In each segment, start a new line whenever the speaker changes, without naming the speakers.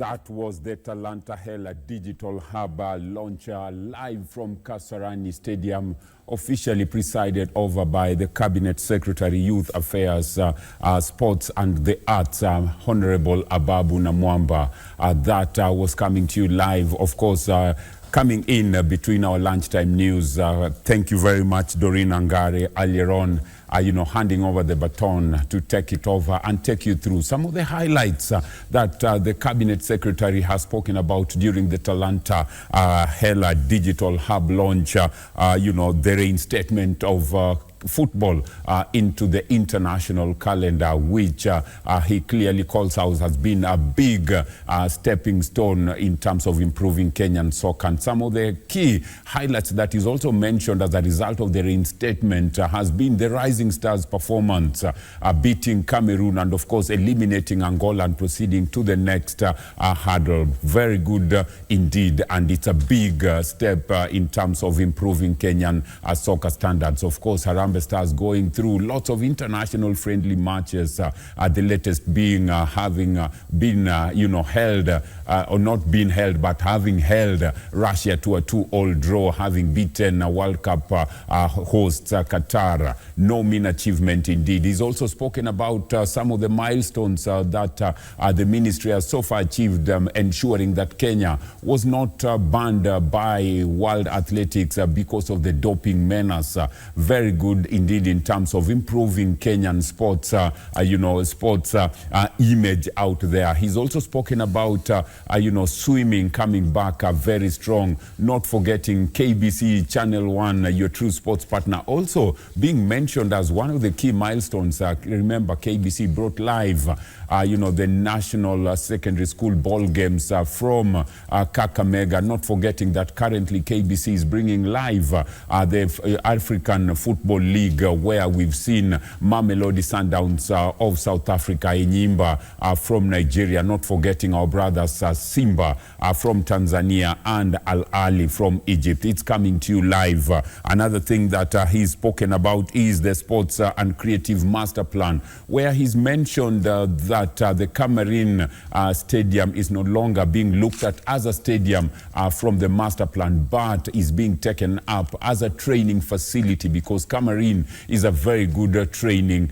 That was the Talanta Hela Digital Hub launcher live from Kasarani Stadium, officially presided over by the Cabinet Secretary, Youth Affairs, Sports and the Arts, Honorable Ababu Namwamba. That was coming to you live, of course, coming in between our lunchtime news. Thank you very much, Doreen Angare, earlier on, handing over the baton to take it over and take you through some of the highlights that the Cabinet Secretary has spoken about during the Talanta Hela Digital Hub launch. The reinstatement of football into the international calendar, which he clearly calls out has been a big stepping stone in terms of improving Kenyan soccer. And some of the key highlights that is also mentioned as a result of the reinstatement has been the Rising Stars performance, beating Cameroon and of course eliminating Angola and proceeding to the next hurdle. Very good indeed, and it's a big step in terms of improving Kenyan soccer standards. Of course, Harambee Stars going through lots of international friendly matches, the latest being having been held, or not been held, but having held Russia to a 2-2 draw, having beaten World Cup hosts Qatar. No mean achievement indeed. He's also spoken about some of the milestones that the ministry has so far achieved, ensuring that Kenya was not banned by World Athletics because of the doping menace. Very good indeed in terms of improving Kenyan sports, image out there. He's also spoken about, swimming coming back very strong, not forgetting KBC Channel 1, your true sports partner, also being mentioned as one of the key milestones. Remember, KBC brought live the national secondary school ball games from Kakamega, not forgetting that currently KBC is bringing live the African Football League, where we've seen Mamelodi Sundowns of South Africa, Enyimba from Nigeria, not forgetting our brothers Simba from Tanzania and Al Ali from Egypt. It's coming to you live. Another thing that he's spoken about is the Sports and Creative Master Plan, where he's mentioned that the Cameroon Stadium is no longer being looked at as a stadium from the master plan, but is being taken up as a training facility, because Cameroon is a very good training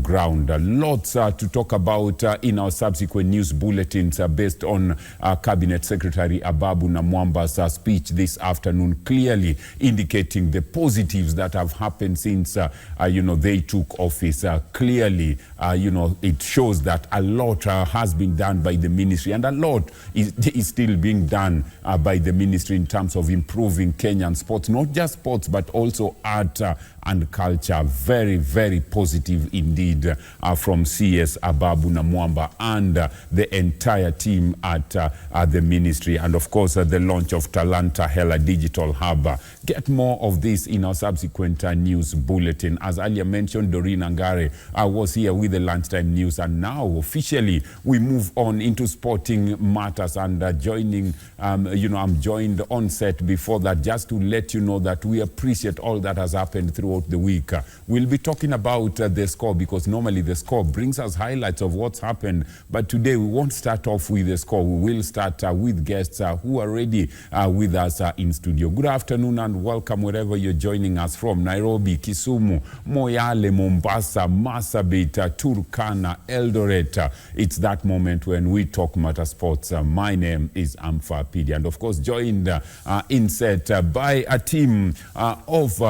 ground. Lots to talk about in our subsequent news bulletins based on Cabinet Secretary Ababu Namwamba's speech this afternoon, clearly indicating the positives that have happened since they took office. Clearly, it shows that a lot has been done by the ministry, and a lot is still being done by the ministry in terms of improving Kenyan sports, not just sports, but also art and culture. Very, very positive indeed from CS Ababu Namwamba and the entire team at the ministry. And of course, the launch of Talanta Hela Digital Hub. Get more of this in our subsequent news bulletin. As earlier mentioned, Doreen Angare was here with the lunchtime news, and now officially we move on into sporting matters. And joining, I'm joined on set before that, just to let you know that we appreciate all that has happened throughout the week. We'll be talking about the score, because normally the score brings us highlights of what's happened, but today we won't start off with the score. We will start with guests who are already with us in studio. Good afternoon and welcome wherever you're joining us from. Nairobi, Kisumu, Moyale, Mombasa, Marsabit, Turkana, Eldoret. It's that moment when we talk matter sports. My name is Amfa Pidi, and of course joined in set by a team of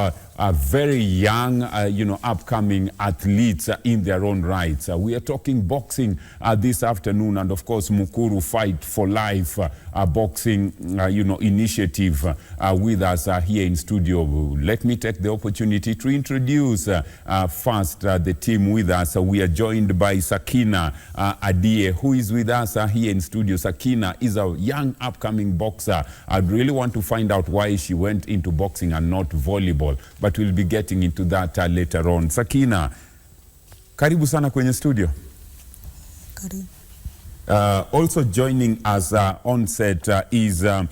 very young, upcoming athletes in their own rights. We are talking boxing this afternoon, and of course Mukuru Fight for Life boxing, initiative with us here in studio. Let me take the opportunity to introduce first the team with us. We are joined by Sakina Adie, who is with us here in studio. Sakina is a young upcoming boxer. I'd really want to find out why she went into boxing and not volleyball, but we'll be getting into that later on. Sakina, karibu sana kwenye studio.
Karibu.
Also joining us on set is, a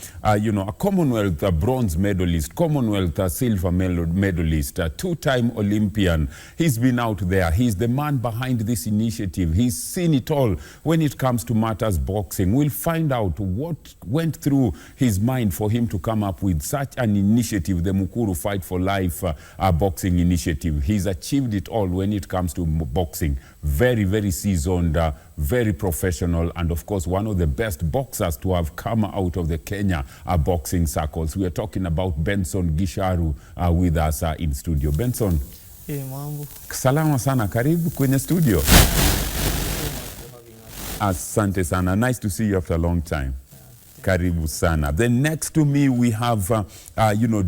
Commonwealth Bronze medalist, Commonwealth Silver medalist, two-time Olympian. He's been out there. He's the man behind this initiative. He's seen it all when it comes to matters boxing. We'll find out what went through his mind for him to come up with such an initiative, the Mukuru Fight4Life boxing initiative. He's achieved it all when it comes to boxing. Very, very seasoned, very professional, and of course one of the best boxers to have come out of the Kenya boxing circles. We are talking about Benson Gichanu with us in studio. Benson,
hey, mambo.
Salama sana, karibu kwenye studio. Asante sana, nice to see you after a long time. Karibu sana. Then next to me we have,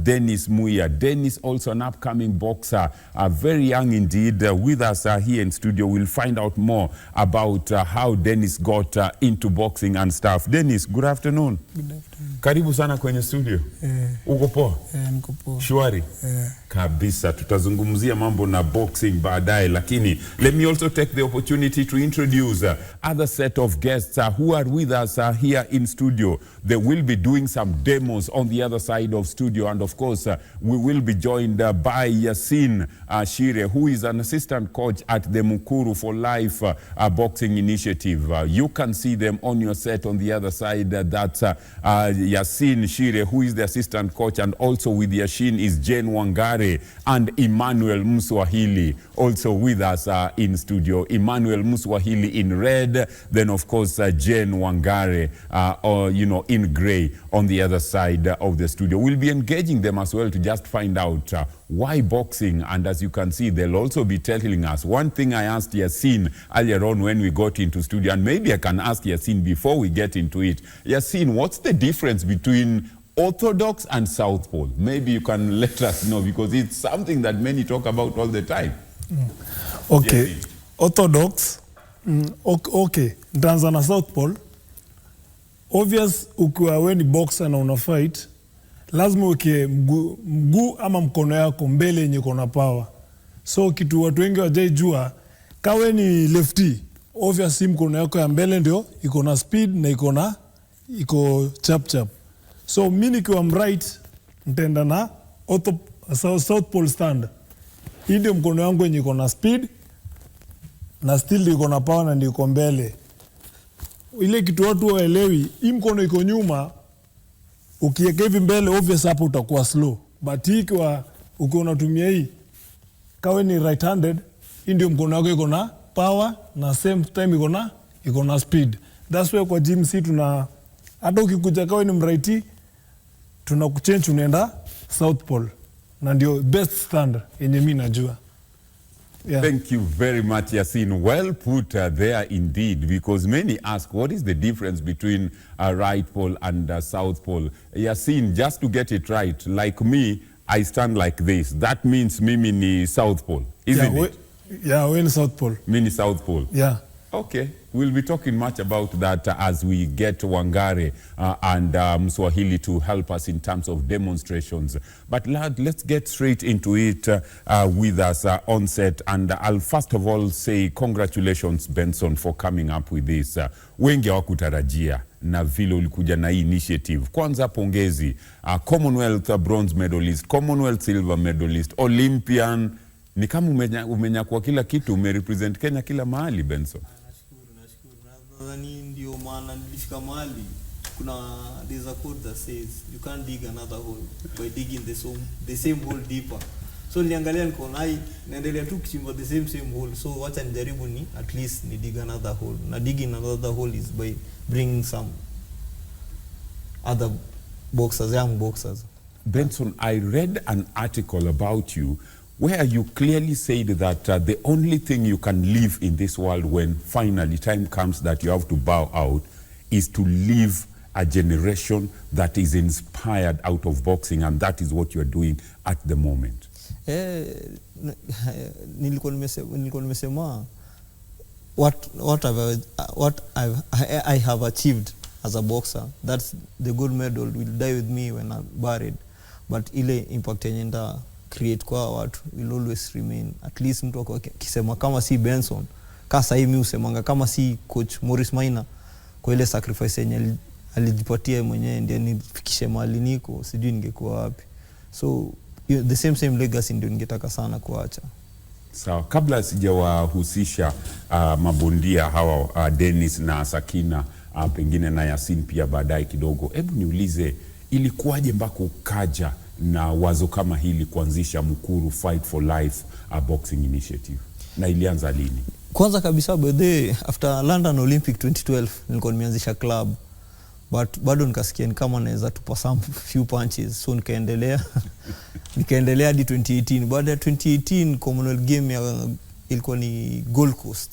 Dennis Muya. Dennis, also an upcoming boxer, very young indeed, with us here in studio. We'll find out more about how Dennis got into boxing and stuff. Dennis, good afternoon.
Good afternoon.
Karibu sana kwenye studio. Uko poa?
Niko poa.
Shwari? Kabisa, tutazungumzia mambo na boxing baadaye, lakini let me also take the opportunity to introduce other set of guests who are with us here in studio. They will be doing some demos on the other side of studio, and of course we will be joined by Yasin Shire, who is an assistant coach at the Mukuru Fight boxing initiative. You can see them on your set on the other side. That's Yasin Shire, who is the assistant coach, and also with Yashin is Jane Wangare and Emmanuel Mswahili, also with us in studio. Emmanuel Mswahili in red, then of course Jane Wangare, in gray on the other side of the studio. We'll be engaging them as well to just find out why boxing, and as you can see, they'll also be telling us. One thing I asked Yasin earlier on when we got into studio, and maybe I can ask Yasin before we get into it. Yasin, what's the difference between orthodox and southpaw? Maybe you can let us know, because it's something that many talk about all the time.
Okay,
Yasin.
orthodox, okay, ndanza na southpaw. Obvious, ukiwa we ni boxer na una fight, lazima uke mguu ama mkono yako mbele yenye kona power. So kitu watu wengi wajaijua, kawe ni lefty, obvious mkono yako ya mbele ndio iko na speed na iko chap. So mimi nikiwa right, nitaenda na southpaw stand. Hii ndio mkono yangu yenye iko na speed na still iko na power na ndio iko mbele. Ile kitu watu waelewi, hii mkono iko nyuma, ukiweka hivi mbele obvious hapo utakuwa slow. But hii ukiwa unatumia hii, kawe ni right handed, hii ndio mkono wako iko na power na same time iko na speed. That's why kwa gym si hata ukikuja kawe ni mrighty, tunakuchange unaenda southpaw. Na ndio best stand yenye mimi najua. Yeah.
Thank you very much, Yasin. Well put there indeed, because many ask, what is the difference between a right pole and a south pole? Yasin, just to get it right, like me, I stand like this. That means mimi ni south pole, isn't it?
Yeah, we're in south pole.
Mini south pole.
Yeah.
Okay, we'll be talking much about that as we get Wangare and Mswahili to help us in terms of demonstrations. But lad, let's get straight into it with us on set. And I'll first of all say congratulations, Benson, for coming up with this. Wengi hawakutarajia na vile ulikuja na hii initiative. Kwanza pongezi, Commonwealth Bronze medalist, Commonwealth Silver medalist, Olympian. Ni kama umenyakua kila kitu, umerepresent Kenya kila mahali, Benson.
Nadhani ndio maana nilifika mahali. There's a quote that says you can't dig another hole by digging the same hole deeper. So niliangalia nikaona naendelea tu kuchimba the same hole, so wacha nijaribu ni at least ni dig another hole. Na digging another hole is by bringing some other boxers, young boxers.
Benson, I read an article about you where you clearly said that the only thing you can live in this world when finally time comes that you have to bow out is to live a generation that is inspired out of boxing, and that is what you're doing at the moment.
Nilikuwa nimesema what I have achieved as a boxer, that's the gold medal will die with me when I'm buried, but ile impact yenye nda create kwa watu will always remain. At least mtu akisema kama si Benson, kasa hii mimi usemanga kama si coach Morris Maina, kwa ile sacrifice yenye alijipatia mwenyewe ndio nifikishe mahali niko, sijui ningekuwa wapi. So the same legacy ndio ningetaka sana kuacha.
Sawa, kabla sijawahusisha mabondia hawa Dennis na Sakina, pengine na Yasin pia baadaye kidogo, hebu niulize ilikuwaje mpaka ukaja na wazo kama hili kuanzisha Mukuru Fight for Life boxing initiative, na ilianza lini?
Kwanza kabisa after London Olympic 2012 nilikuwa nimeanzisha club, but bado nikasikia ni kama naweza tupa some few punches, so nikaendelea hadi 2018. Baada ya 2018 Commonwealth game ilikuwa ni Gold Coast,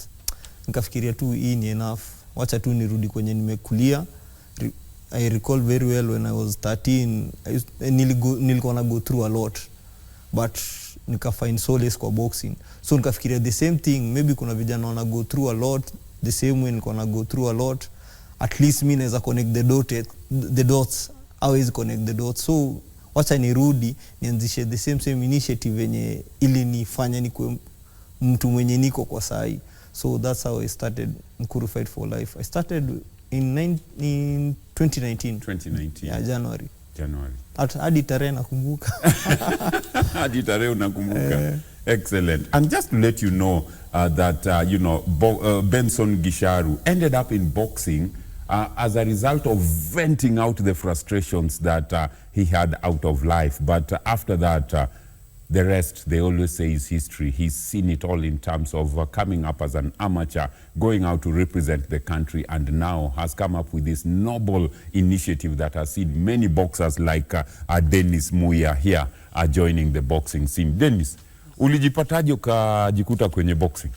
nikafikiria tu hii ni enough, wacha tu nirudi kwenye nimekulia. I recall very well when I was 13 nilikuwa na go through a lot, but nika find solace kwa boxing. So nikafikiria the same thing, maybe kuna vijana wana go through a lot the same way nilikuwa na go through a lot, at least mimi naweza connect the dots, always connect the dots. So wacha nirudi nianzishe the same initiative yenye ili nifanye nikuwe mtu mwenye niko kwa sahi. So that's how I started Mukuru Fight for Life. I started in 2019. Yeah, January. Hadi tarehe nakumbuka.
Hadi tarehe unakumbuka. Excellent. And just to let you know that Benson Gichanu ended up in boxing as a result of venting out the frustrations that he had out of life. But after that, the rest, they always say, is history. He's seen it all in terms of coming up as an amateur, going out to represent the country, and now has come up with this noble initiative that has seen many boxers like Dennis Muya here joining the boxing scene. Dennis, ulijipataje ukajikuta kwenye boxing?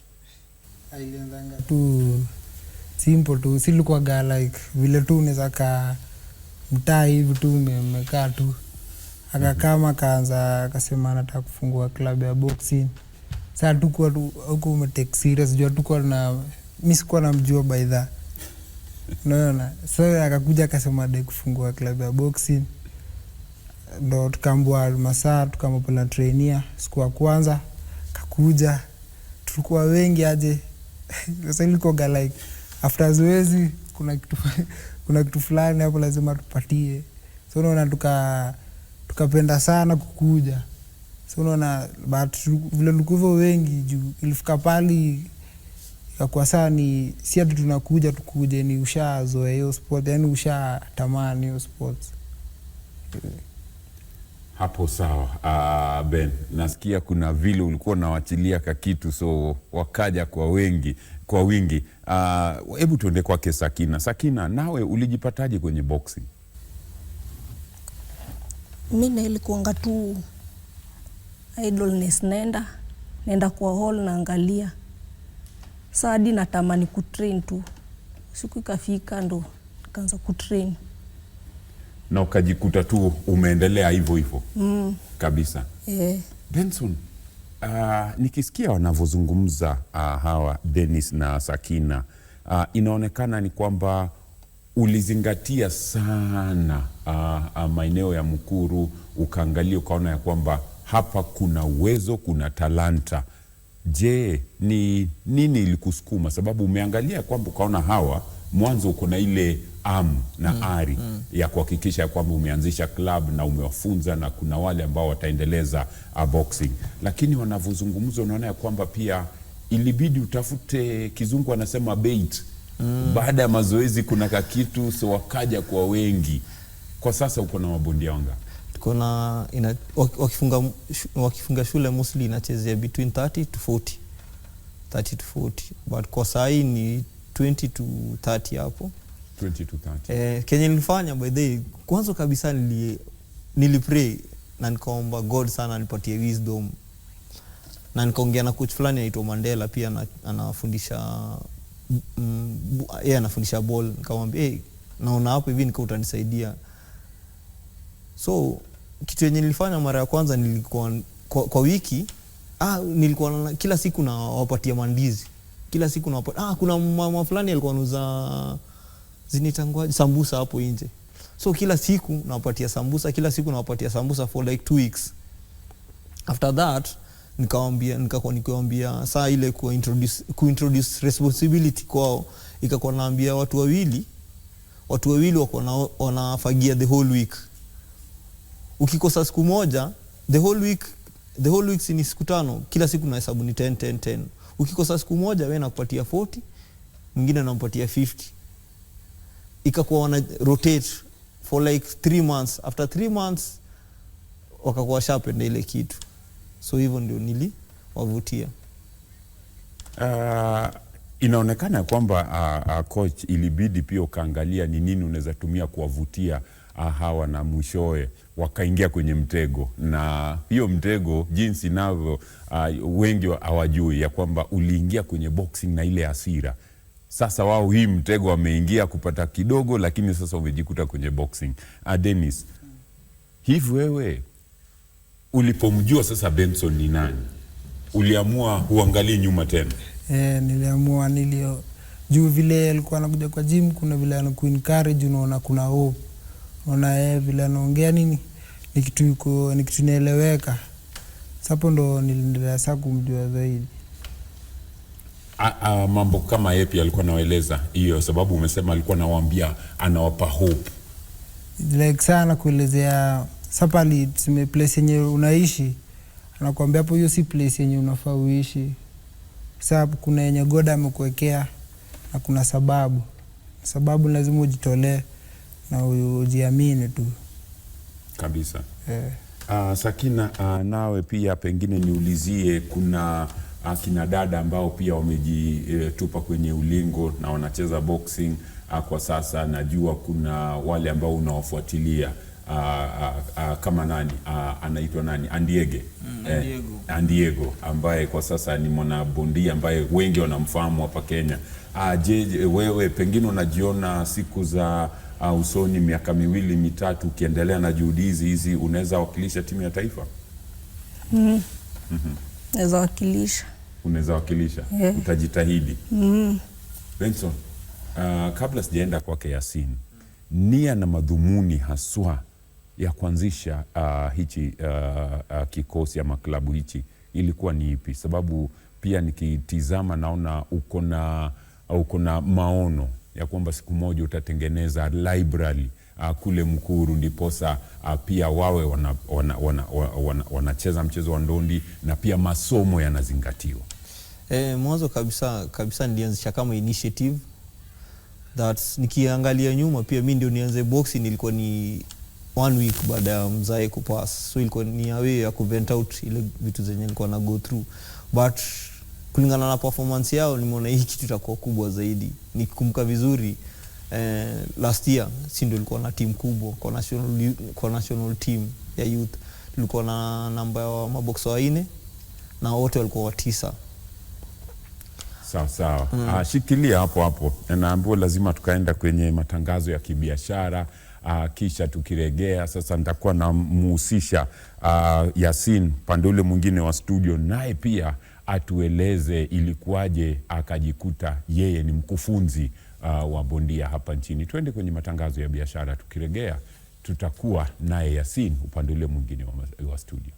Ilianzanga tu simple tu, silikuwa like vile tu unaweza ka mtaa hivi tu umekaa tu. Akakama kaanza akasema anataka kufungua club ya boxing. Sasa tuko huko umetake serious, jua tuko na mimi sikuwa namjua by that. Unaona? So akakuja akasema anataka kufungua club ya boxing. Ndo tukambwa masaa tukampa trainer siku ya kwanza kakuja, tulikuwa wengi aje. Sasa ilikuwa like after zoezi kuna kitu fulani hapo lazima tupatie. So unaona tukapenda sana kukuja. So unaona but vile tulikuwa wengi juu ilifika pali kwa saa ni si ati tunakuja tukuje ni ushazoea hiyo sport, yani ushatamani hiyo sport.
Hapo sawa. Ben, nasikia kuna vile ulikuwa unawachilia kakitu, so wakaja kwa wingi. Hebu tuende kwake Sakina. Sakina, nawe ulijipataje kwenye boxing?
Mimi nilikuanga tu idleness, naenda kwa hall naangalia. Sasa hadi natamani kutrain tu. Siku ikafika ndo nikaanza kutrain.
Na ukajikuta tu umeendelea hivyo kabisa. Benson, nikisikia wanavyozungumza hawa Dennis na Sakina, inaonekana ni kwamba ulizingatia sana maeneo ya Mukuru, ukaangalia ukaona ya kwamba hapa kuna uwezo, kuna talanta. Je, ni nini ilikusukuma? Sababu umeangalia kwamba ukaona hawa mwanzo uko na ile na ari ya kuhakikisha kwamba umeanzisha club na umewafunza na kuna wale ambao wataendeleza boxing. Lakini wanavyozungumza unaona ya kwamba pia ilibidi utafute, kizungu anasema bait. Baada ya mazoezi kuna kakitu, so wakaja kwa wengi. Kwa sasa uko na mabondia wanga?
Tuko na wakifunga shule mostly inachezea between 30 to 40. But kwa saa hii ni 20 to 30 hapo.
20 to 30.
Kenye nilifanya by the way, kwanza kabisa nilipray na nikaomba God sana anipatie wisdom. Na nikaongea na coach fulani anaitwa Mandela, pia anafundisha anafundisha ball. Nikamwambia naona hapo hivi utanisaidia. So kitu yenye nilifanya mara ya kwanza nilikuwa kwa wiki nilikuwa kila siku na wapatia mandizi. Kila siku na kuna mama fulani alikuwa anauza zinitangwaje sambusa hapo nje. So kila siku nawapatia sambusa for like 2 weeks. After that nikakwambia saa ile kuintroduce responsibility kwao, ikakuwa naambia watu wawili watu wawili wako wanafagia the whole week. Ukikosa siku moja, the whole week ni siku 5, kila siku unahesabu ni 10. Ukikosa siku moja wewe nakupatia 40, mwingine anampatia 50. Ikakuwa wana rotate for like 3 months. After 3 months wakakuwa sharpened ile kitu. So hivyo ndio niliwavutia.
Inaonekana kwamba coach, ilibidi pia ukaangalia ni nini unaweza tumia kuwavutia hawa na mwishowe wakaingia kwenye mtego. Na hiyo mtego jinsi navyo wengi hawajui ya kwamba uliingia kwenye boxing na ile hasira. Sasa wao hii mtego wameingia kupata kidogo, lakini sasa umejikuta kwenye boxing. Dennis, hivi wewe ulipomjua sasa Benson ni nani, uliamua uangalie nyuma tena?
Niliamua juu vile alikuwa anakuja kwa gym, kuna vile anakuencourage, unaona kuna hope. Unaona vile anaongea ni kitu inaeleweka. Sapo ndo niliendelea sasa kumjua zaidi.
Mambo kama yapi alikuwa anaeleza hiyo, sababu umesema alikuwa anawaambia anawapa hope.
Like sana kuelezea sapali tuseme place yenye unaishi, anakuambia hapo hiyo si place yenye unafaa uishi. Sababu kuna yenye God amekuwekea na kuna sababu lazima ujitolee na ujiamini tu
kabisa. Sakina, nawe pia pengine niulizie, kuna kina dada ambao pia wamejitupa kwenye ulingo na wanacheza boxing kwa sasa. Najua kuna wale ambao unawafuatilia kama nani anaitwa nani, Andiego ambaye kwa sasa ni mwanabondia ambaye wengi wanamfahamu hapa Kenya. Je, wewe pengine unajiona siku za usoni, miaka 2-3 ukiendelea na juhudi hizi, unaweza wakilisha timu ya taifa?
Naweza wakilisha.
Unaweza wakilisha? Utajitahidi? Benson, kabla sijaenda kwake Yasin, nia na madhumuni haswa ya kuanzisha hichi kikosi ama klabu hichi ilikuwa ni ipi? Sababu pia nikitizama naona uko na maono ya kwamba siku moja utatengeneza library kule Mukuru, ndiposa pia wawe wanacheza mchezo wa ndondi na pia masomo yanazingatiwa.
Mwanzo kabisa nilianzisha kama initiative that nikiangalia nyuma pia mimi ndio nianze boxing, nilikuwa ni 1 week baada ya mzae kupass. So ilikuwa ni a way ya kuvent out ile vitu zenye nilikuwa na go through, but kulingana na performance yao nimeona hii kitu itakuwa kubwa zaidi. Nikikumbuka vizuri last year si ndio ilikuwa na team kubwa kwa national team ya youth. Tulikuwa na namba ya maboxer 4 na wote walikuwa 9.
Sawa. Shikilia hapo. Naambiwa lazima tukaenda kwenye matangazo ya kibiashara, kisha tukiregea sasa nitakuwa namuhusisha Yasin pande ule mwingine wa studio, naye pia atueleze ilikuwaje akajikuta yeye ni mkufunzi wa bondia hapa nchini. Twende kwenye matangazo ya biashara, tukiregea tutakuwa naye Yasin upande ule mwingine wa studio.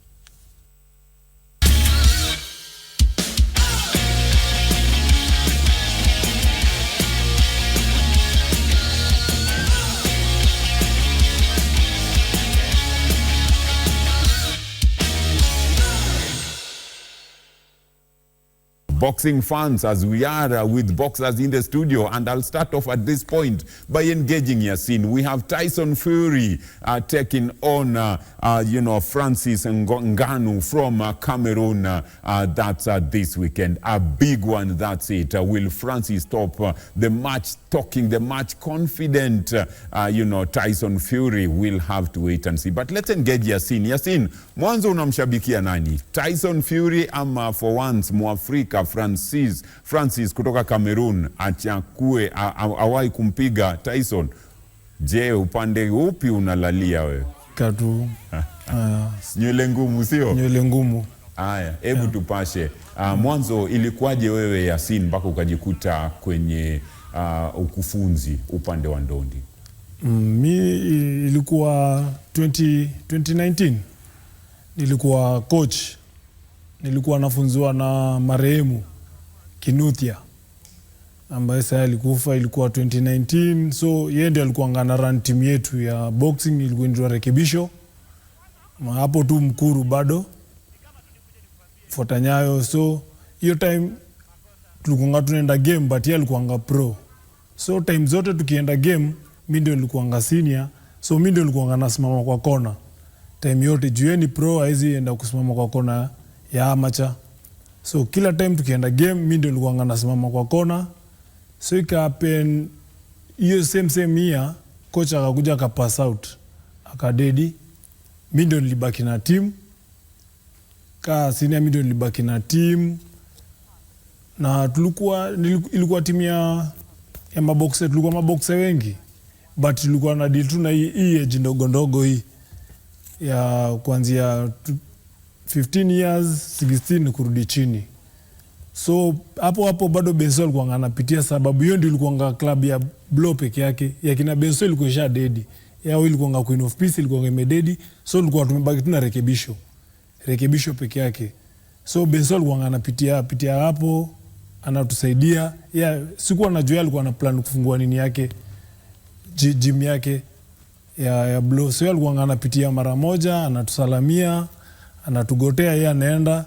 Boxing fans, as we are with boxers in the studio, and I'll start off at this point by engaging Yasin. We have Tyson Fury taking on Francis Ngannou from Cameroon. That's this weekend, a big one. That's it. Will Francis top the match talking, the match confident Tyson Fury? Will have to wait and see. But let's engage Yasin. Yasin, mwanzo unamshabikia nani, Tyson Fury ama for once Mwafrika Francis kutoka Cameroon achakue awai kumpiga Tyson? Je, upande upi unalalia wewe?
Katu
nywele ngumu, sio?
Nywele ngumu.
Haya, hebu tupashe. Mwanzo ilikuwaje wewe Yasin mpaka ukajikuta kwenye ukufunzi upande wa ndondi?
Mi ilikuwa 2019. Nilikuwa coach. Nilikuwa nafunzwa na marehemu Kinuthia. ambaye sasa alikufa, ilikuwa 2019. So yeye ndiye alikuwa ngana run team yetu ya boxing, ilikuwa ndio rekebisho hapo tu Mukuru bado fuata nyayo. So hiyo time tulikuwa tunaenda game, but yeye alikuwa pro. So time zote tukienda game mimi ndio nilikuwa senior, so mimi ndio nilikuwa nasimama kwa kona time yote. Jueni pro haizi enda kusimama kwa kona ya amateur. So kila time tukienda game mimi ndio nilikuwa nasimama kwa kona. So ikapen hiyo same year coach akakuja akapass out akadedi, mimi ndio nilibaki na team senior, mimi ndio nilibaki na team. Na ilikuwa timu ya maboxer, tulikuwa maboxer wengi, but tulikuwa na deal tu na hii age ndogo hii ya kuanzia 15 years 16 kurudi chini. So hapo bado Benson alikuwa anapitia, sababu hiyo ndio ilikuwa club ya blow peke yake. Ya kina Benson ilikuwa isha dedi, yao ilikuwa Queen of Peace ilikuwa imededi. So tulikuwa tumebaki tu na rekebisho peke yake. So Benson alikuwa anapitia hapo, anatusaidia. Sikuwa najua alikuwa na plan kufungua nini yake, gym yake ya blow. So alikuwa anapitia mara moja, anatusalamia, anatugotea, yeye anaenda.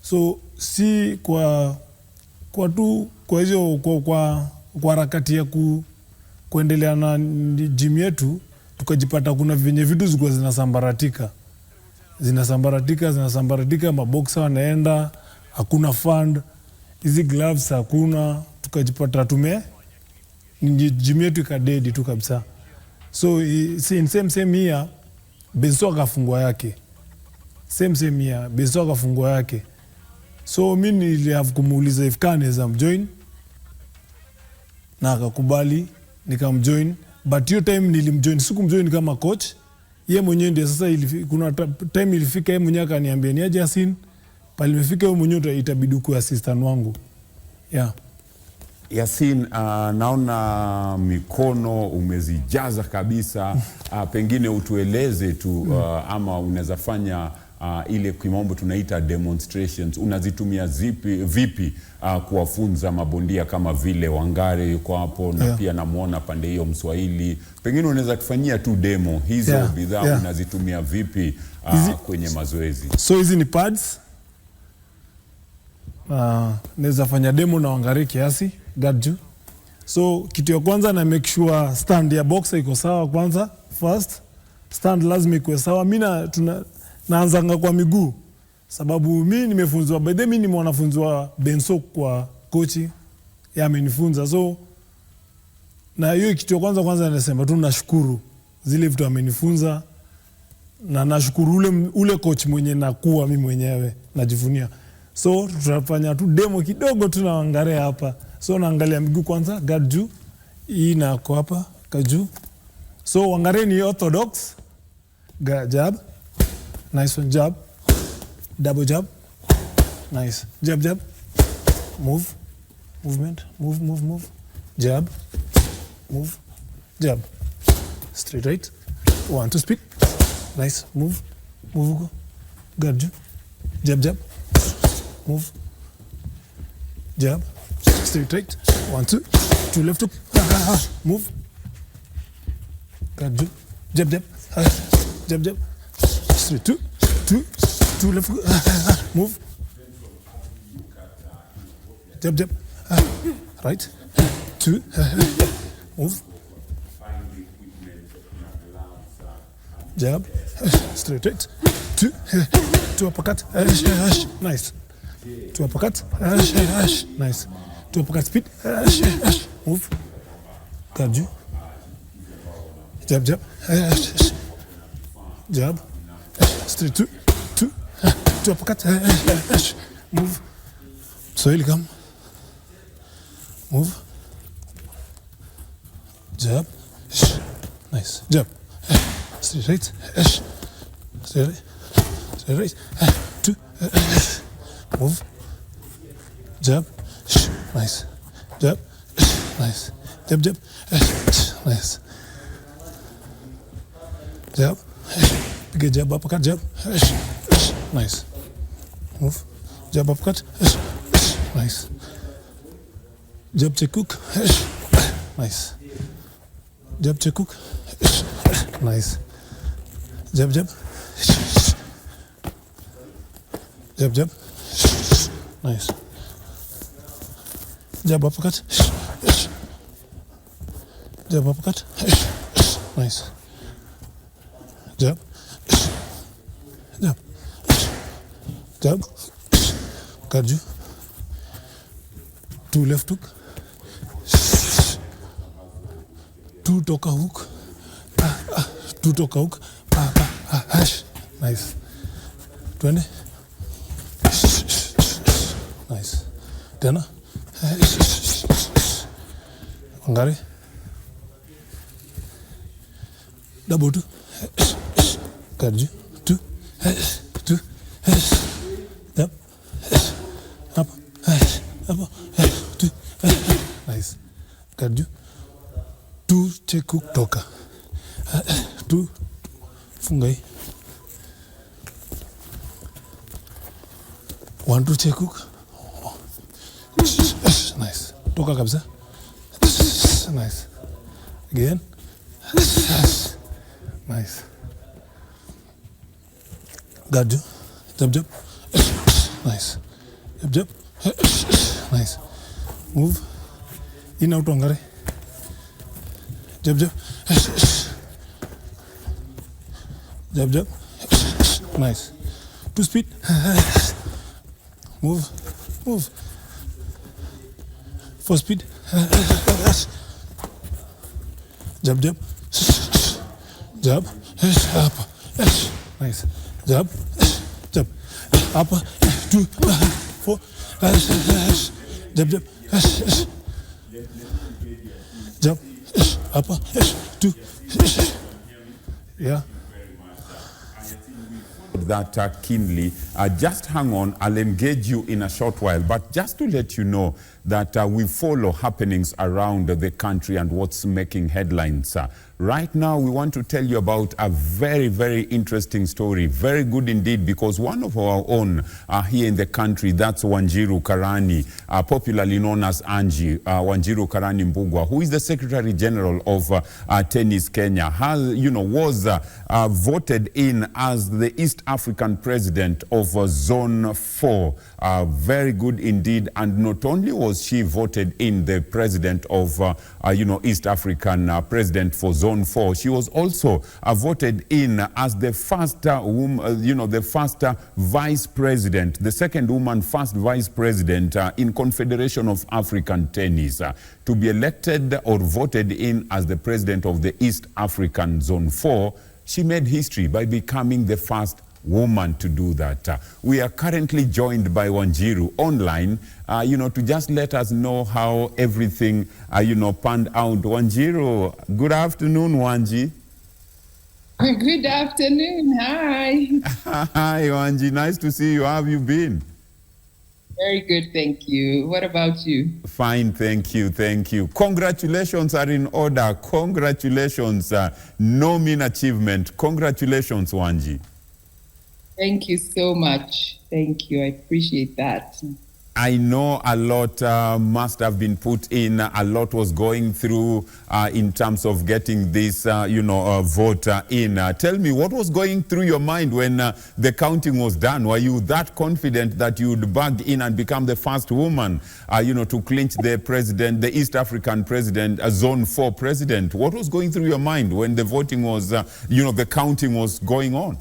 So si kwa hizo kwa harakati ya kuendelea na gym yetu, tukajipata kuna venye vitu zilikuwa zinasambaratika, maboxer wanaenda, hakuna fund, hizi gloves hakuna, tukajipata gym yetu ikadedi tu kabisa. So in same year Benson akafungua yake, same year Benson akafungua yake. So mimi nilihave kumuuliza if kanaweza mjoin, na akakubali, nikamjoin. But hiyo time nilimjoin, sikumjoin kama coach, yeye mwenyewe ndiye sasa. Kuna time ilifika yeye mwenyewe akaniambia ni aje Yasin, pale nimefika yeye mwenyewe itabidi kuwa assistant wangu.
Yasin, naona mikono umezijaza kabisa. Pengine utueleze tu ama unaweza fanya ile kimombo tunaita demonstrations, unazitumia vipi kuwafunza mabondia kama vile Wangare yuko hapo na pia namuona pande hiyo Mswahili. Pengine unaweza kufanyia tu demo hizo bidhaa unazitumia vipi kwenye mazoezi?
So hizi ni pads. Naweza fanya demo na Wangare kiasi, guard juu. So kitu ya kwanza na make sure stand ya boxer iko sawa kwanza. First, stand lazima iko sawa. Mimi naanzanga kwa miguu, sababu mimi nimefunzwa, by the way mimi ni mwanafunzi wa Benson kwa coach, yeye amenifunza. So na hiyo kitu ya kwanza nasema tu nashukuru zile vitu amenifunza, na nashukuru ule coach mwenye nakuwa mimi mwenyewe najivunia. So tutafanya tu demo kidogo tu na Wangare hapa. So naangalia miguu kwanza, guard juu, hii na kwa hapa kaju. So Wangare ni orthodox, jab, nice one, jab, double jab, nice, jab, movement, move, jab, move, jab, straight right, 1 2 speed, nice, move, go, guard juu, jab, move, jab, straight right, 1 2, 2 left hook, move, guard juu, jab, straight 2 left hook, move, jab, right, 2, move, jab, straight right, 2 uppercut, nice, 2 uppercut, nice, 2 uppercut speed, move, guard juu, jab, jab, straight 2 uppercut, move, so he'll come, move, jab, nice, jab, straight right, straight right, 2, move, jab, nice, jab, nice, jab, nice, jab, piga jab, uppercut, jab, nice, move, jab, uppercut, nice, Jab check hook. Nice. Jab check hook. Nice. Jab jab. Jab jab. Nice. Jab uppercut. Jab uppercut. Nice. Jab. Jab. Jab. Got you. 2 left hook. 2 toka hook. 2 toka hook. Nice. 20. Nice. Tena. Angari. Double 2. Karju. 2. 2. Yep. Up. Up. 2. Nice. Karju. 2 check hook toka. 2 fungai. 1 2 check hook. Nice. Toka kabisa. Nice. Again. Nice. Got you. Jab jab. Nice. Jab jab. Nice. Move. In out angare. Jab jab. Jab jab. Nice. 2 speed. Move. Move. 4 speed. Jab jab. Jab. Up. Nice. Jab. Jab. Up. 2. 4. Jab jab. Jab. Up. 2. Yeah.
That keenly. Just hang on, I'll engage you in a short while, but just to let you know that we follow happenings around the country and what's making headlines. Right now, we want to tell you about a very, very interesting story. Very good indeed, because one of our own here in the country, that's Wanjiru Karani, popularly known as Angie, Wanjiru Karani Mbugua, who is the Secretary General of Tennis Kenya, was voted in as the East African President of Zone 4. Very good indeed. And not only was she voted in the President of, East African President for Zone 4, she was also voted in as the first woman, the first Vice President, the second woman first Vice President in Confederation of African Tennis to be elected or voted in as the President of the East African Zone 4. She made history by becoming the first woman to do that. We are currently joined by Wanjiru online, to just let us know how everything, panned out. Wanjiru, good afternoon, Wanji.
Good afternoon. Hi.
Hi, Wanji. Nice to see you. How have you been?
Very good, thank you. What about you?
Fine, thank you, thank you. Congratulations are in order. Congratulations. No mean achievement. Congratulations, Wanji.
Thank you so much. Thank you. I appreciate that.
I know a lot must have been put in, a lot was going through in terms of getting this, vote in. Tell me, what was going through your mind when the counting was done? Were you that confident that you would bag in and become the first woman, to clinch the president, the East African president, Zone 4 president? What was going through your mind when the voting was, the counting was going on?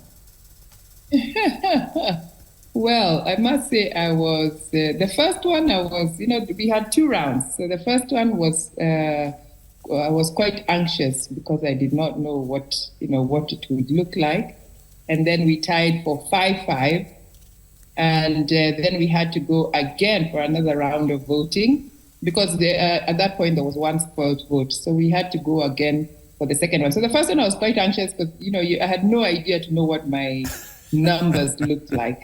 Well, I must say I was, the first one I was, we had 2 rounds. So the first one was, I was quite anxious because I did not know what it would look like. And then we tied for 5-5. And then we had to go again for another round of voting because at that point there was 1 spoiled vote. So we had to go again for the second one. So the first one I was quite anxious because, I had no idea to know what my numbers looked like.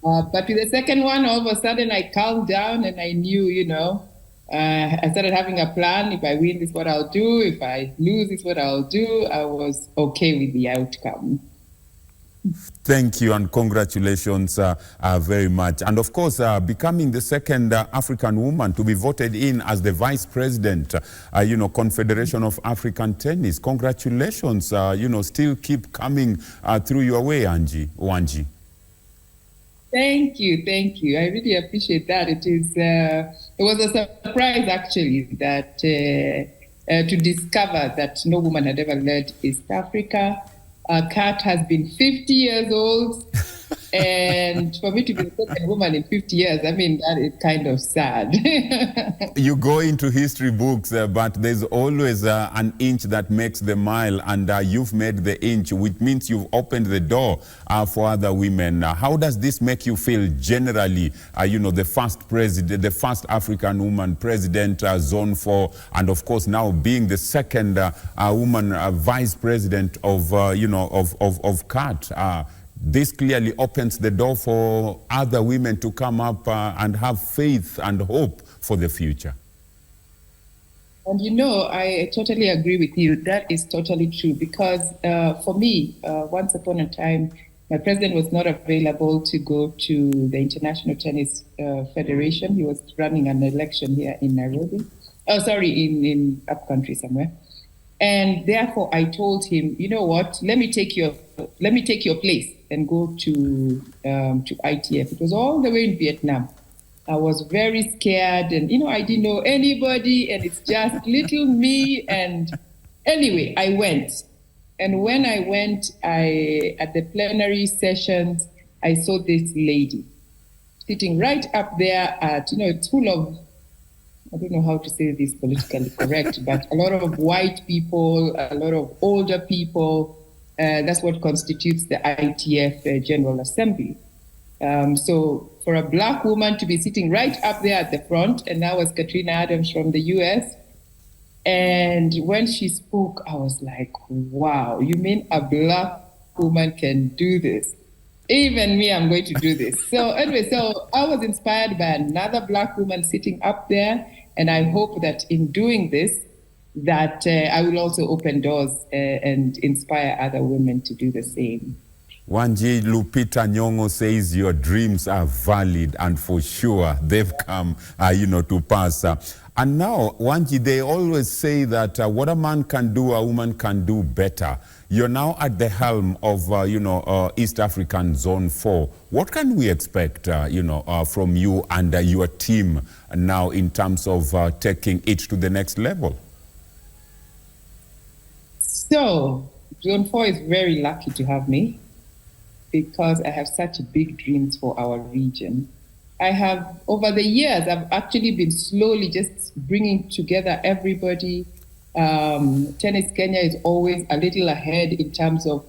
But with the second one, all of a sudden I calmed down and I knew, I started having a plan. If I win, this is what I'll do. If I lose, this is what I'll do. I was okay with the outcome.
Thank you and congratulations very much. And of course, becoming the second African woman to be voted in as the vice president, Confederation of African Tennis. Congratulations, still keep coming through your way, Wanji.
Thank you. I really appreciate that. It was a surprise actually that to discover that no woman had ever led East Africa. Kat has been 50 years old, and for me to be the second woman in 50 years, I mean, that is kind of sad.
You go into history books, but there's always an inch that makes the mile, and you've made the inch, which means you've opened the door for other women. How does this make you feel generally, the first president, the first African woman president, Zone 4, and of course now being the second woman vice president of, of CAT? This clearly opens the door for other women to come up and have faith and hope for the future.
And I totally agree with you. That is totally true because for me, once upon a time, my president was not available to go to the International Tennis Federation. He was running an election here in Nairobi. In upcountry somewhere. And therefore, I told him, you know what? Let me take your place and go to ITF. It was all the way in Vietnam. I was very scared, and I didn't know anybody, and it's just little me. And anyway, I went. And when I went, at the plenary sessions, I saw this lady sitting right up there at, it's full of, I don't know how to say this politically correct, but a lot of white people, a lot of older people. That's what constitutes the ITF General Assembly. So for a black woman to be sitting right up there at the front, and that was Katrina Adams from the US. And when she spoke, I was like, wow, you mean a black woman can do this? Even me, I'm going to do this. So anyway, I was inspired by another black woman sitting up there. And I hope that in doing this, that I will also open doors and inspire other women to do the same.
Wanji, Lupita Nyong'o says your dreams are valid and for sure they've come, to pass. And now, Wanji, they always say that what a man can do, a woman can do better. You're now at the helm of, East African Zone 4. What can we expect, from you and your team now in terms of taking it to the next level?
So, Zone 4 is very lucky to have me because I have such big dreams for our region. I have, over the years, I've actually been slowly just bringing together everybody. Tennis Kenya is always a little ahead in terms of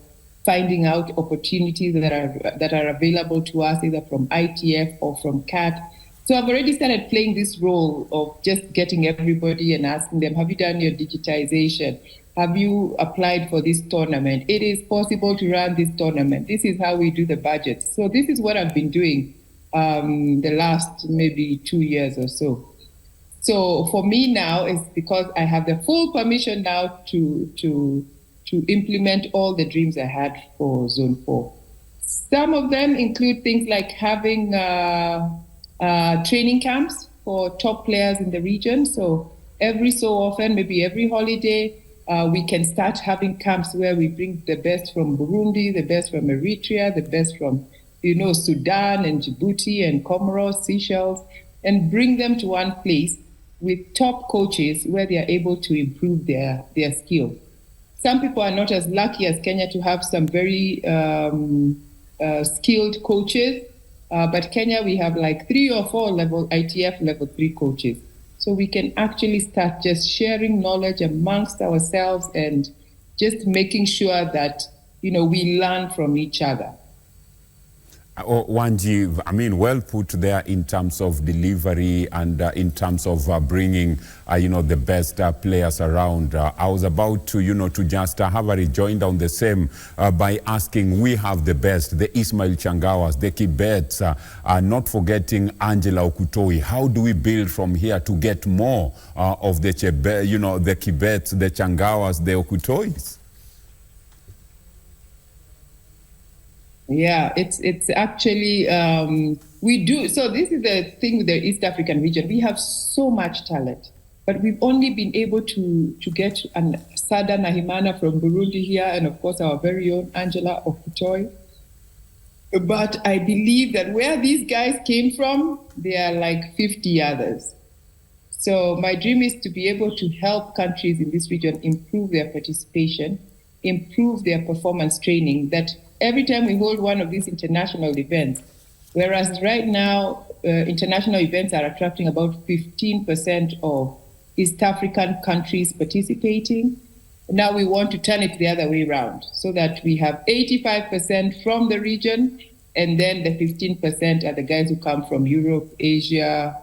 finding out opportunities that are available to us, either from ITF or from CAT. So I've already started playing this role of just getting everybody and asking them, have you done your digitization? Have you applied for this tournament? It is possible to run this tournament. This is how we do the budget. So this is what I've been doing the last maybe 2 years or so. So for me now, it's because I have the full permission now to implement all the dreams I had for Zone 4. Some of them include things like having training camps for top players in the region. So every so often, maybe every holiday, we can start having camps where we bring the best from Burundi, the best from Eritrea, the best from, Sudan and Djibouti and Comoros, Seychelles, and bring them to one place with top coaches where they are able to improve their skill. Some people are not as lucky as Kenya to have some very skilled coaches, but Kenya, we have like 3 or 4 ITF level 3 coaches. So we can actually start just sharing knowledge amongst ourselves and just making sure that, we learn from each other.
Wanji, I mean, well put there in terms of delivery and in terms of bringing, the best players around. I was about to, to just have a rejoinder on the same by asking, we have the best, the Ismail Changawas, the Kibets, not forgetting Angela Okutoi. How do we build from here to get more of the, the Kibets, the Changawas, the Okutois?
Yeah, it's actually, we do. So this is the thing with the East African region. We have so much talent, but we've only been able to get Sada Nahimana from Burundi here, and of course our very own Angela of Putoy. But I believe that where these guys came from, there are like 50 others. So my dream is to be able to help countries in this region improve their participation, improve their performance training, that every time we hold one of these international events, whereas right now international events are attracting about 15% of East African countries participating, now we want to turn it the other way around so that we have 85% from the region, and then the 15% are the guys who come from Europe, Asia,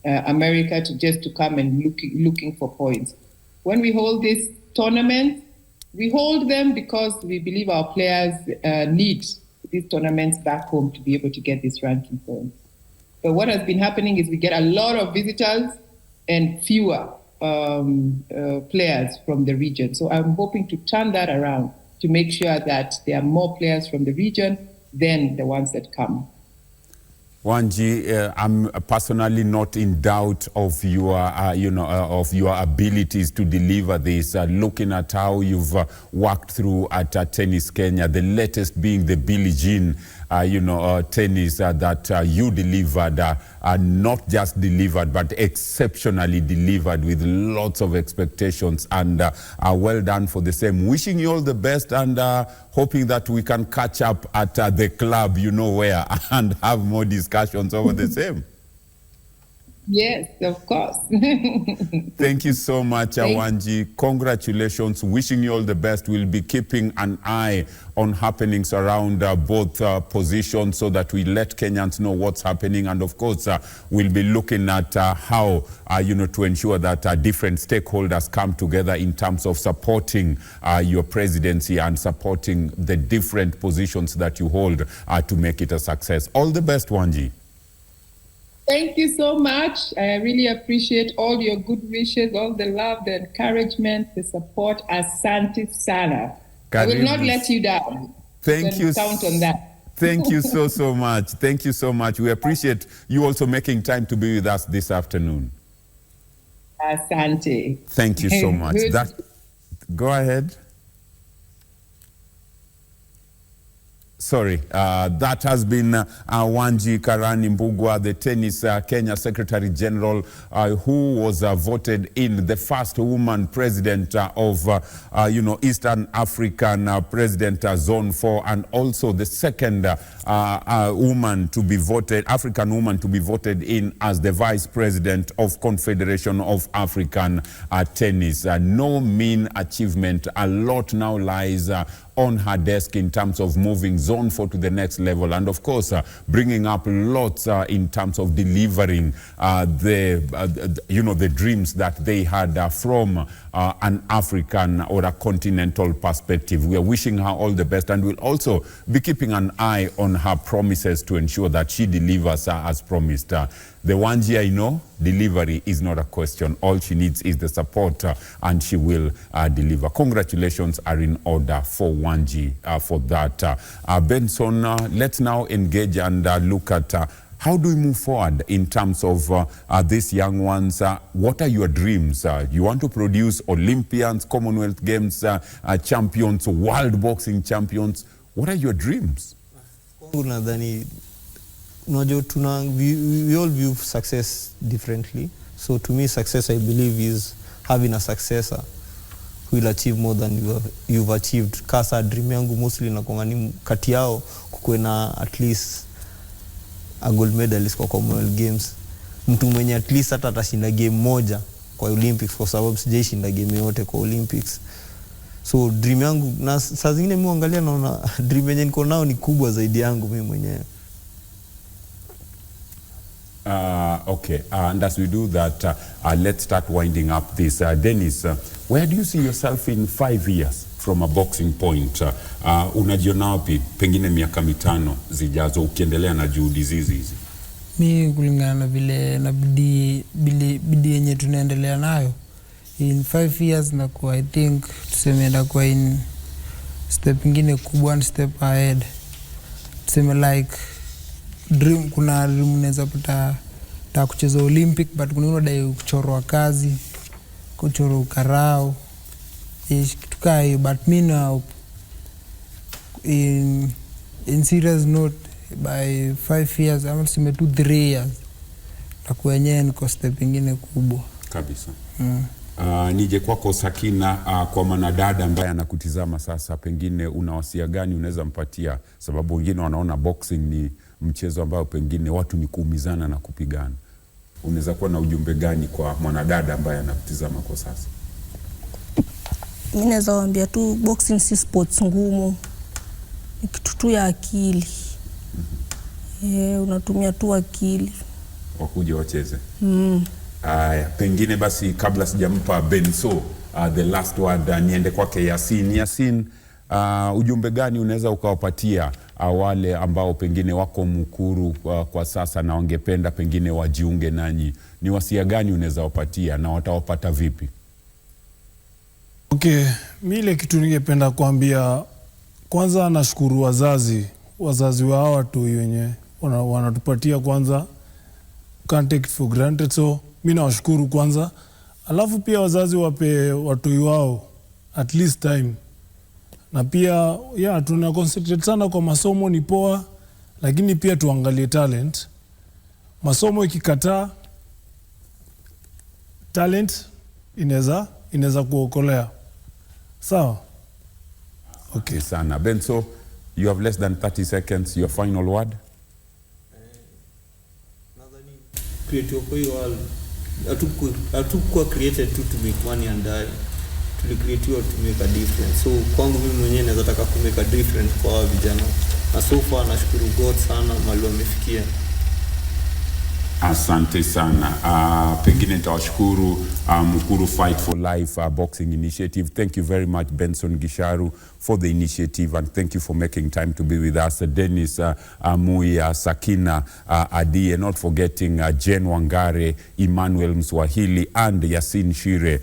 America, to come and looking for points. When we hold this tournament, we hold them because we believe our players need these tournaments back home to be able to get these ranking points. But what has been happening is we get a lot of visitors and fewer players from the region. So I'm hoping to turn that around to make sure that there are more players from the region than the ones that come.
Wanji, I'm personally not in doubt of your, of your abilities to deliver this. Looking at how you've worked through at Tennis Kenya, the latest being the Billie Jean, tennis that you delivered, not just delivered, but exceptionally delivered with lots of expectations, and well done for the same. Wishing you all the best, and hoping that we can catch up at the club, you know where, and have more discussions over the same.
Yes, of course.
Thank you so much, Wanji. Congratulations. Wishing you all the best. We'll be keeping an eye on happenings around both positions so that we let Kenyans know what's happening. And of course, we'll be looking at how, to ensure that different stakeholders come together in terms of supporting your presidency and supporting the different positions that you hold to make it a success. All the best, Wanji.
Thank you so much. I really appreciate all your good wishes, all the love, the encouragement, the support. Asante sana. I will not let you down.
Thank you.
Count on that.
Thank you so much. Thank you so much. We appreciate you also making time to be with us this afternoon.
Asante.
Thank you so much. Go ahead. Sorry, that has been Wanji Karani Mbugua, the Tennis Kenya Secretary General, who was voted in the first woman president of, Eastern African President Zone 4, and also the second woman to be voted, African woman to be voted in as the Vice President of Confederation of African Tennis. No mean achievement. A lot now lies on her desk in terms of moving Zone 4 to the next level, and of course bringing up lots in terms of delivering the dreams that they had from an African or a continental perspective. We are wishing her all the best, and we'll also be keeping an eye on her promises to ensure that she delivers as promised. The Wanji I know, delivery is not a question. All she needs is the support, and she will deliver. Congratulations are in order for Wanji for that. Benson, let's now engage and look at how do we move forward in terms of these young ones? What are your dreams? You want to produce Olympians, Commonwealth Games champions, world boxing champions. What are your dreams?
We all view success differently. So to me, success, I believe, is having a successor who will achieve more than you've achieved. Kasa dream yangu mostly na kongani kati yao kukuwe na at least a gold medalist kwa Commonwealth Games. Mtu mwenye at least hata atashinda game moja kwa Olympics, kwa sababu sijaishinda game yote kwa Olympics. So dream yangu, na saa zingine mimi huangalia naona dream yenye niko nao ni kubwa zaidi yangu mimi mwenyewe.
Okay, and as we do that, let's start winding up this. Dennis, where do you see yourself in 5 years from a boxing point? Unajiona wapi pengine miaka 5 zijazo ukiendelea na juhudi hizi?
Mi kulingana na vile na bidii yenye tunaendelea nayo, in 5 years nakuwa, I think tuseme ndakuwa in step ingine kubwa, one step ahead. tuseme like dream, kuna dream unaweza pata ta kucheza Olympic, but kuna unadai kuchorwa kazi, kuchorwa ukarao, kitu kaa hiyo. But me now in serious note, by 5 years ama tuseme 3 years takuwa yenyewe niko step ingine kubwa
kabisa. Nije kwako Sakina, kwa mwanadada ambaye anakutizama sasa, pengine una wasia gani unaweza mpatia? Sababu wengine wanaona boxing ni mchezo ambao pengine watu ni kuumizana na kupigana. Unaweza kuwa na ujumbe gani kwa mwanadada ambaye anakutizama kwa sasa?
Mimi naweza waambia tu boxing si sports ngumu, ni kitu tu ya akili. Unatumia tu akili
wakuje wacheze. Pengine basi kabla sijampa Benso the last word, niende kwake Yasin. Yasin, ujumbe gani unaweza ukawapatia wale ambao pengine wako Mukuru kwa sasa na wangependa pengine wajiunge nanyi? Ni wasia gani unaweza wapatia na watawapata vipi?
Okay, mimi ile kitu ningependa kuambia, kwanza nashukuru wazazi wa hawa watu wenye wanatupatia, kwanza can't take it for granted, so mimi nawashukuru kwanza. Alafu pia wazazi wape watu wao at least time, na pia tuna concentrate sana kwa masomo, ni poa, lakini pia tuangalie talent. Masomo ikikataa, talent inaweza kuokolea. Sawa?
Okay sana. Benso, you have less than 30 seconds, your final word.
Create your world. Hatukuwa created to make money and die. Tulicreatiwa to make a difference. So kwangu mimi mwenyewe naweza taka ku make a difference kwa vijana. Na so far nashukuru God sana mahali wamefikia.
Asante sana. Pengine nitawashukuru Mukuru Fight for Life boxing initiative. Thank you very much, Benson Gichanu, for the initiative, and thank you for making time to be with us. Dennis Muya, Sakina Adi, and not forgetting Jen Wangare, Emmanuel Mswahili, and Yasin Shire,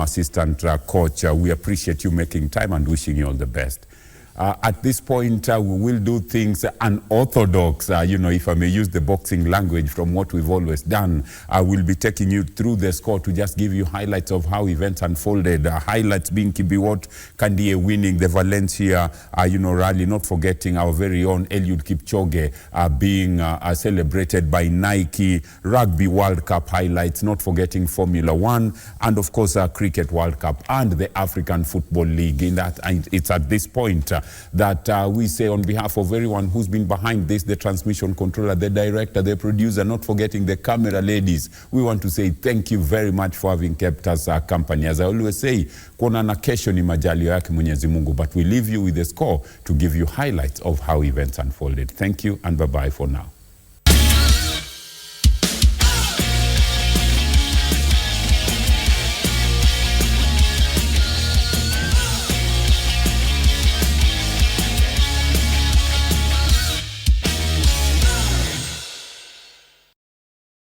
assistant coach. We appreciate you making time and wishing you all the best. At this point, we will do things unorthodox, if I may use the boxing language from what we've always done. I will be taking you through the score to just give you highlights of how events unfolded. Highlights being Kibiwot Kandie winning the Valencia, rally, not forgetting our very own Eliud Kipchoge being celebrated by Nike. Rugby World Cup highlights, not forgetting Formula 1, and of course Cricket World Cup and the African Football League. In that, it's at this point that we say on behalf of everyone who's been behind this, the transmission controller, the director, the producer, not forgetting the camera ladies, we want to say thank you very much for having kept us company. As I always say, kuonana kesho ni majalio yake Mwenyezi Mungu, but we leave you with the score to give you highlights of how events unfolded. Thank you and bye-bye for now.